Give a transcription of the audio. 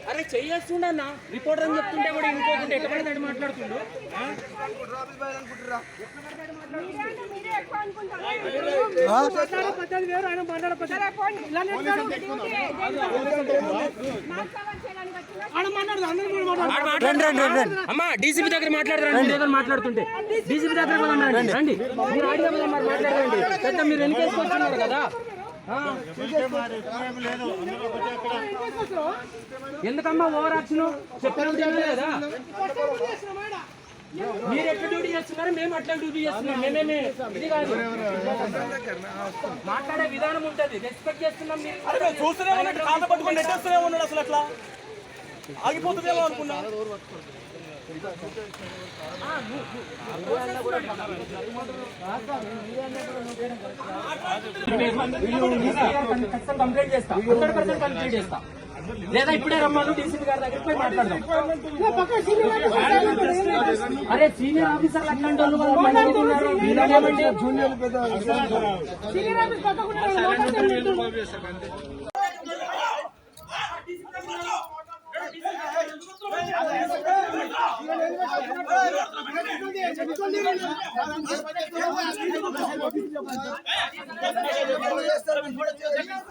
అరే చెయ్యేస్తుండన్నా రిపోర్టర్ అని చెప్తుంటే కూడా ఇంకోకుంటే ఎట్లా పడితే మాట్లాడుతుండు. అమ్మా డీసీపీ దగ్గర మాట్లాడుతుంటే డీసీపీ దగ్గర రండి, మీరు ఆడియో మాట్లాడండి. పెద్ద మీరు ఎన్నికేసుకొచ్చున్నారు కదా, ఎందుకమ్మా ఓవర్ యాక్షన్ చెప్పిన లేదా? మీరు ఎట్లా డ్యూటీ చేస్తున్నారు, మేము అట్లా డ్యూటీ చేస్తున్నాం. మేమేమి ఇది కాదు, మాట్లాడే విధానం ఉంటుంది, రెస్పెక్ట్ చేస్తున్నాం. చూస్తూనే ఉన్నట్టు కాళ్ళ పట్టుకొని నెట్టేస్తూనే ఉన్నాడు, అసలు అట్లా ఆగిపోతుందేమో అనుకున్నా. కంప్లైంట్ చేస్తా, 100% కంప్లైంట్ చేస్తా. లేదా ఇప్పుడే రమ్మను, డీసీపీ గారి దగ్గరికి పోయి మాట్లాడదాం. అరే సీనియర్ ఆఫీసర్లు అట్లాంటి వాళ్ళు